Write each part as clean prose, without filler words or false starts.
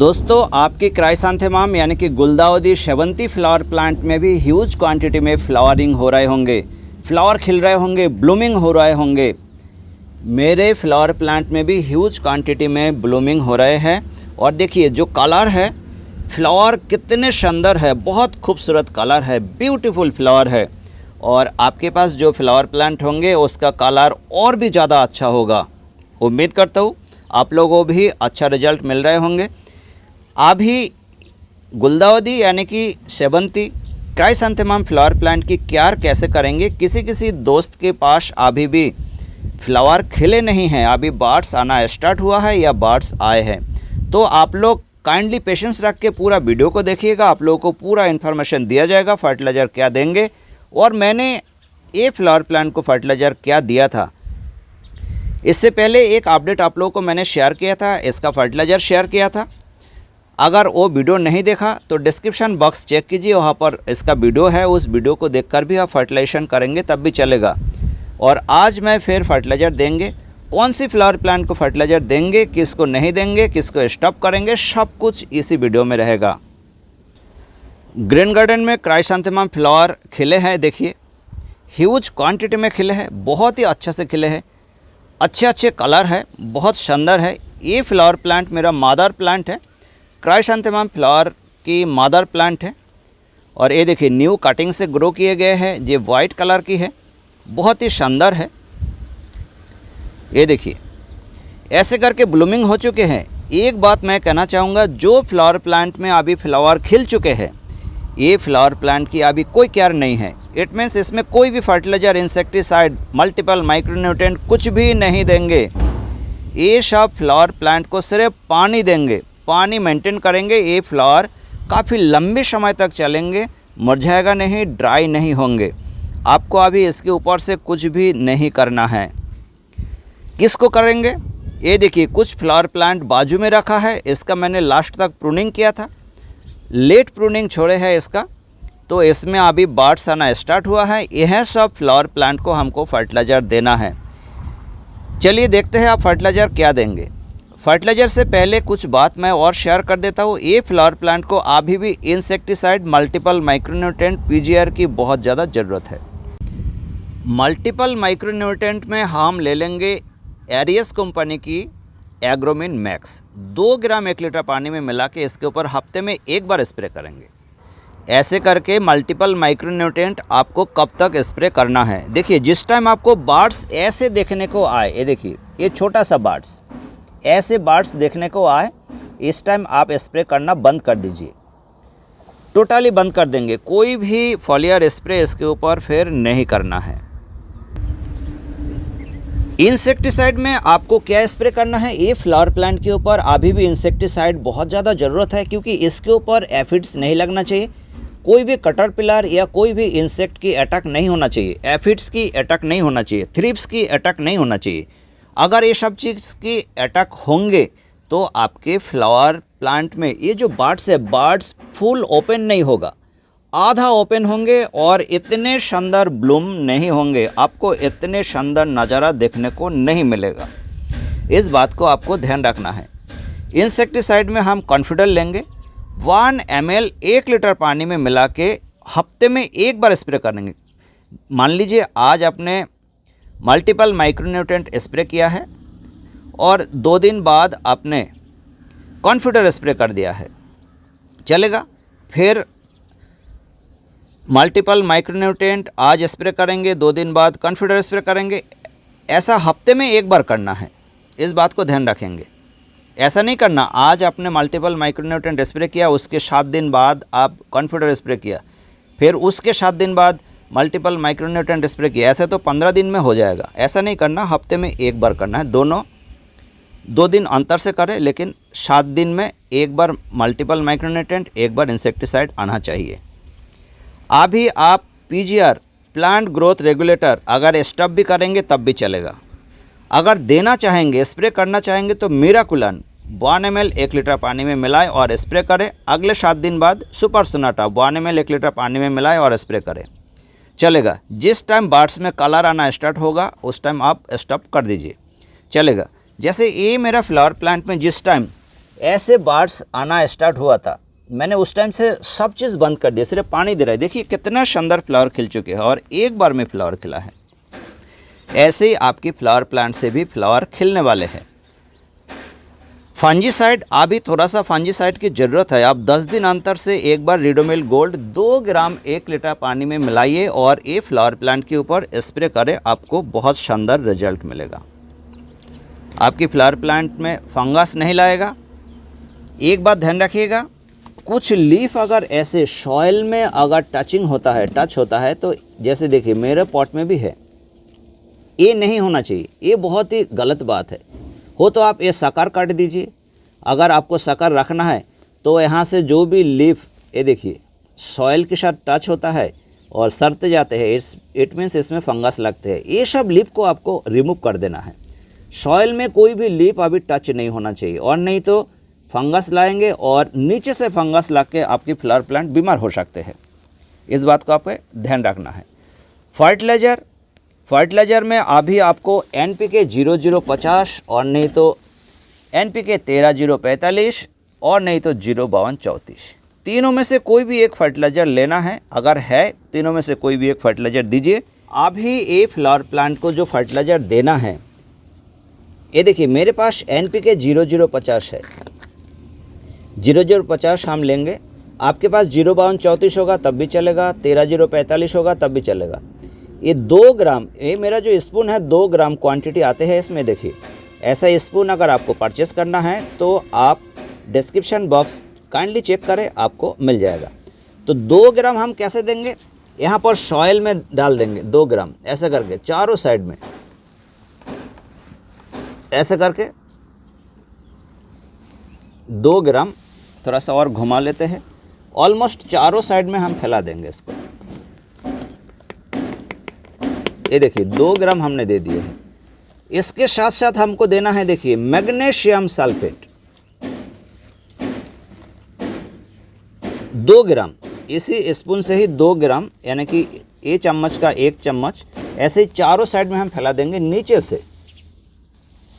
दोस्तों आपकी क्राइसैंथेमम यानी कि गुलदाउदी शेवंती फ्लावर प्लांट में भी ह्यूज क्वांटिटी में फ्लावरिंग हो रहे होंगे, फ्लावर खिल रहे होंगे, ब्लूमिंग हो रहे होंगे। मेरे फ्लावर प्लांट में भी ह्यूज क्वांटिटी में ब्लूमिंग हो रहे हैं। और देखिए जो कलर है, फ्लावर कितने सुंदर है, बहुत खूबसूरत कलर है, ब्यूटीफुल फ्लावर है। और आपके पास जो फ्लावर प्लांट होंगे उसका कलर और भी ज़्यादा अच्छा होगा। उम्मीद करता हूँ आप लोगों को भी अच्छा रिजल्ट मिल रहे होंगे। अभी गुलदाउदी यानी कि शेवंती क्राइसैंथेमम फ्लावर प्लांट की केयर कैसे करेंगे। किसी दोस्त के पास अभी भी फ्लावर खिले नहीं हैं, अभी बर्ड्स आना स्टार्ट हुआ है या बर्ड्स आए हैं, तो आप लोग काइंडली पेशेंस रख के पूरा वीडियो को देखिएगा। आप लोगों को पूरा इन्फॉर्मेशन दिया जाएगा, फर्टिलाइज़र क्या देंगे और मैंने ये फ्लावर प्लांट को फर्टिलाइज़र क्या दिया था। इससे पहले एक अपडेट आप लोगों को मैंने शेयर किया था, इसका फर्टिलाइज़र शेयर किया था। अगर वो वीडियो नहीं देखा तो डिस्क्रिप्शन बॉक्स चेक कीजिए, वहाँ पर इसका वीडियो है, उस वीडियो को देखकर भी आप फर्टिलाइजेशन करेंगे तब भी चलेगा। और आज मैं फिर फर्टिलाइज़र देंगे, कौन सी फ्लावर प्लांट को फर्टिलाइज़र देंगे, किसको नहीं देंगे, किसको स्टॉप करेंगे, सब कुछ इसी वीडियो में रहेगा। ग्रीन गार्डन में क्राइसैंथेमम फ्लावर खिले हैं, देखिए ह्यूज क्वांटिटी में खिले हैं, बहुत ही अच्छे से खिले हैं, अच्छे कलर है, बहुत सुंदर है। ये फ्लावर प्लांट मेरा मदर प्लांट है, क्राइसैंथेमम फ्लावर की मदर प्लांट है। और ये देखिए न्यू कटिंग से ग्रो किए गए हैं, ये वाइट कलर की है, बहुत ही शानदार है। ये देखिए ऐसे करके ब्लूमिंग हो चुके हैं। एक बात मैं कहना चाहूँगा, जो फ्लावर प्लांट में अभी फ्लावर खिल चुके हैं, ये फ्लावर प्लांट की अभी कोई केयर नहीं है। इट मीन्स इसमें कोई भी फर्टिलाइज़र, इंसेक्टिसाइड, मल्टीपल माइक्रोन्यूट्रिएंट कुछ भी नहीं देंगे। ये सब फ्लावर प्लांट को सिर्फ पानी देंगे, पानी मेंटेन करेंगे। ये फ्लावर काफ़ी लंबे समय तक चलेंगे, मुरझाएगा नहीं, ड्राई नहीं होंगे। आपको अभी इसके ऊपर से कुछ भी नहीं करना है। किसको करेंगे, ये देखिए कुछ फ्लावर प्लांट बाजू में रखा है, इसका मैंने लास्ट तक प्रूनिंग किया था, लेट प्रूनिंग छोड़े है इसका, तो इसमें अभी बर्ड्स आना स्टार्ट हुआ है। यह सब फ्लावर प्लांट को हमको फर्टिलाइज़र देना है। चलिए देखते हैं आप फर्टिलाइज़र क्या देंगे। फर्टिलाइज़र से पहले कुछ बात मैं और शेयर कर देता हूँ। ये फ्लावर प्लांट को अभी भी इंसेक्टिसाइड, मल्टीपल माइक्रोन्यूट्रिएंट, पीजीआर की बहुत ज़्यादा ज़रूरत है। मल्टीपल माइक्रोन्यूट्रिएंट में हम ले लेंगे एरियस कंपनी की एग्रोमिन मैक्स। 2 ग्राम 1 लीटर पानी में मिला के इसके ऊपर हफ्ते में एक बार स्प्रे करेंगे। ऐसे करके मल्टीपल माइक्रोन्यूट्रिएंट आपको कब तक स्प्रे करना है। देखिए जिस टाइम आपको बर्ड्स ऐसे देखने को आए, ये देखिए ये छोटा सा बर्ड्स, ऐसे बर्ड्स देखने को आए, इस टाइम आप स्प्रे करना बंद कर दीजिए, टोटली बंद कर देंगे। कोई भी फॉलियर स्प्रे इसके ऊपर फिर नहीं करना है। इंसेक्टिसाइड में आपको क्या स्प्रे करना है, ये फ्लावर प्लांट के ऊपर अभी भी इंसेक्टिसाइड बहुत ज़्यादा ज़रूरत है, क्योंकि इसके ऊपर एफिड्स नहीं लगना चाहिए। कोई भी कैटरपिलर या कोई भी इंसेक्ट की अटैक नहीं होना चाहिए, एफिड्स की अटैक नहीं होना चाहिए, थ्रिप्स की अटैक नहीं होना चाहिए। अगर ये सब चीज़ की अटैक होंगे तो आपके फ्लावर प्लांट में ये जो बर्ड्स है, बर्ड्स फुल ओपन नहीं होगा, आधा ओपन होंगे और इतने शानदार ब्लूम नहीं होंगे, आपको इतने शानदार नज़ारा देखने को नहीं मिलेगा। इस बात को आपको ध्यान रखना है। इंसेक्टिसाइड में हम कॉन्फिडल लेंगे, 1 ml 1 लीटर पानी में मिला के हफ्ते में एक बार स्प्रे करेंगे। मान लीजिए आज आपने मल्टीपल माइक्रोन्यूट्रिएंट स्प्रे किया है और 2 दिन बाद आपने कॉन्फिडल स्प्रे कर दिया है, चलेगा। फिर मल्टीपल माइक्रोन्यूट्रिएंट आज स्प्रे करेंगे, 2 दिन बाद कॉन्फिडल स्प्रे करेंगे। ऐसा हफ्ते में एक बार करना है, इस बात को ध्यान रखेंगे। ऐसा नहीं करना आज आपने मल्टीपल माइक्रोन्यूट्रिएंट स्प्रे किया, उसके 7 दिन बाद आप कॉन्फिडल स्प्रे किया, फिर उसके 7 दिन बाद मल्टीपल माइक्रोन्यूट्रिएंट स्प्रे किया, ऐसे तो 15 दिन में हो जाएगा। ऐसा नहीं करना, हफ्ते में एक बार करना है। दोनों 2 दिन अंतर से करें, लेकिन 7 दिन में एक बार मल्टीपल माइक्रोन्यूट्रिएंट, एक बार इंसेक्टिसाइड आना चाहिए। अभी आप पीजीआर, प्लांट ग्रोथ रेगुलेटर अगर स्टॉप भी करेंगे तब भी चलेगा। अगर देना चाहेंगे, स्प्रे करना चाहेंगे तो मिराकुलन 1 ml 1 लीटर पानी में मिलाएं और स्प्रे करें। अगले 7 दिन बाद सुपर सोनाटा 1 ml 1 लीटर पानी में मिलाएं और स्प्रे करें, चलेगा। जिस टाइम बर्ड्स में कलर आना स्टार्ट होगा उस टाइम आप स्टॉप कर दीजिए, चलेगा। जैसे ये मेरा फ्लावर प्लांट में जिस टाइम ऐसे बार्स आना स्टार्ट हुआ था, मैंने उस टाइम से सब चीज़ बंद कर दिया, सिर्फ पानी दे रहा है। देखिए कितना शानदार फ्लावर खिल चुके हैं और एक बार में फ्लावर खिला है। ऐसे ही आपकी फ्लावर प्लांट से भी फ्लावर खिलने वाले हैं। फंजीसाइड, अभी थोड़ा सा फंजीसाइड की ज़रूरत है। आप 10 दिन अंतर से एक बार रिडोमिल गोल्ड 2 ग्राम 1 लीटर पानी में मिलाइए और ये फ्लावर प्लांट के ऊपर स्प्रे करें, आपको बहुत शानदार रिजल्ट मिलेगा। आपकी फ्लावर प्लांट में फंगस नहीं लाएगा। एक बात ध्यान रखिएगा, कुछ लीफ अगर ऐसे सॉइल में अगर टच होता है तो जैसे देखिए मेरे पॉट में भी है, ये नहीं होना चाहिए, ये बहुत ही गलत बात है। हो तो आप ये साकार काट दीजिए। अगर आपको साकार रखना है तो यहाँ से जो भी लीफ, ये देखिए सॉइल के साथ टच होता है और सड़ते जाते हैं, इट मीन्स इसमें फंगस लगते हैं, ये सब लीफ को आपको रिमूव कर देना है। सॉइल में कोई भी लीफ अभी टच नहीं होना चाहिए, और नहीं तो फंगस लाएंगे और नीचे से फंगस ला के आपकी फ्लावर प्लांट बीमार हो सकते हैं। इस बात को आपको ध्यान रखना है। फर्टिलाइज़र में अभी आपको NPK 0050 और नहीं तो NPK 13045 और नहीं तो 05234, तीनों में से कोई भी एक फर्टिलाइज़र लेना है। अगर है तीनों में से कोई भी एक फर्टिलाइज़र दीजिए। अभी ये फ्लावर प्लांट को जो फर्टिलाइज़र देना है, ये देखिए मेरे पास NPK 0050 है, 0050 हम लेंगे। आपके पास 05234 होगा तब भी चलेगा, 13045 होगा तब भी चलेगा। ये 2 ग्राम, ये मेरा जो स्पून है 2 ग्राम क्वांटिटी आते हैं इसमें। देखिए ऐसा स्पून अगर आपको परचेस करना है तो आप डिस्क्रिप्शन बॉक्स काइंडली चेक करें, आपको मिल जाएगा। तो 2 ग्राम हम कैसे देंगे, यहाँ पर सॉइल में डाल देंगे 2 ग्राम, ऐसे करके चारों साइड में ऐसे करके 2 ग्राम, थोड़ा सा और घुमा लेते हैं, ऑलमोस्ट चारों साइड में हम फैला देंगे इसको। ये देखिए 2 ग्राम हमने दे दिए हैं। इसके साथ साथ हमको देना है, देखिए मैग्नीशियम सल्फेट 2 ग्राम, इसी स्पून से ही 2 ग्राम, यानी कि ये चम्मच का 1 चम्मच, ऐसे ही चारों साइड में हम फैला देंगे नीचे से।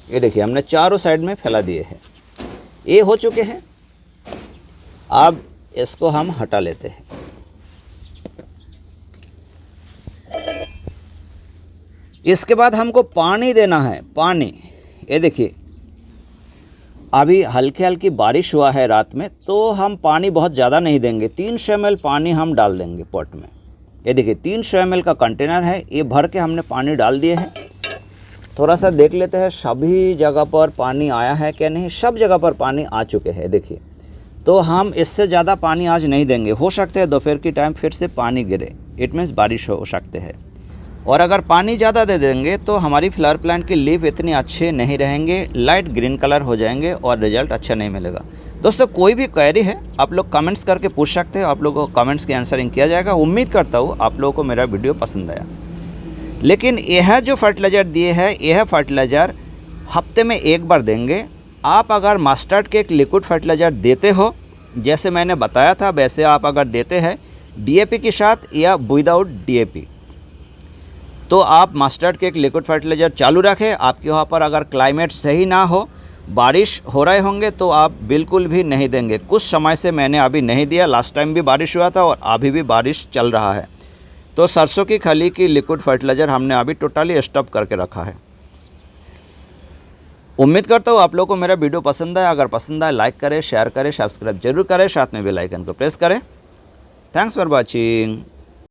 ये देखिए हमने चारों साइड में फैला दिए हैं। ये हो चुके हैं। अब इसको हम हटा लेते हैं। इसके बाद हमको पानी देना है, पानी। ये देखिए अभी हल्की हल्की बारिश हुआ है रात में, तो हम पानी बहुत ज़्यादा नहीं देंगे, 300 ml पानी हम डाल देंगे पॉट में। ये देखिए 300 ml का कंटेनर है, ये भर के हमने पानी डाल दिए हैं। थोड़ा सा देख लेते हैं सभी जगह पर पानी आया है क्या नहीं। सब जगह पर पानी आ चुके हैं देखिए। तो हम इससे ज़्यादा पानी आज नहीं देंगे। हो सकते हैं दोपहर की टाइम फिर से पानी गिरे, इट मीन्स बारिश हो सकते हैं। और अगर पानी ज़्यादा दे देंगे तो हमारी फ्लावर प्लांट की लीफ इतने अच्छे नहीं रहेंगे, लाइट ग्रीन कलर हो जाएंगे और रिजल्ट अच्छा नहीं मिलेगा। दोस्तों कोई भी क्वेरी है आप लोग कमेंट्स करके पूछ सकते हैं, आप लोगों को कमेंट्स की आंसरिंग किया जाएगा। उम्मीद करता हूँ आप लोगों को मेरा वीडियो पसंद आया। लेकिन यह जो फर्टिलाइज़र दिए है, यह फर्टिलाइज़र हफ्ते में 1 बार देंगे। आप अगर मस्टर्ड के एक लिक्विड फर्टिलाइज़र देते हो, जैसे मैंने बताया था वैसे आप अगर देते हैं DAP के साथ या विदाउट DAP, तो आप मस्टर्ड के एक लिक्विड फर्टिलाइज़र चालू रखें। आपके वहाँ पर अगर क्लाइमेट सही ना हो, बारिश हो रहे होंगे, तो आप बिल्कुल भी नहीं देंगे। कुछ समय से मैंने अभी नहीं दिया, लास्ट टाइम भी बारिश हुआ था और अभी भी बारिश चल रहा है। तो सरसों की खली की लिक्विड फर्टिलाइज़र हमने अभी टोटली स्टॉप करके रखा है। उम्मीद करता हूँ आप लोगों को मेरा वीडियो पसंद आया। अगर पसंद आए लाइक करें, शेयर करें, सब्सक्राइब जरूर करें, साथ में बेल आइकन को प्रेस करें। Thanks for watching.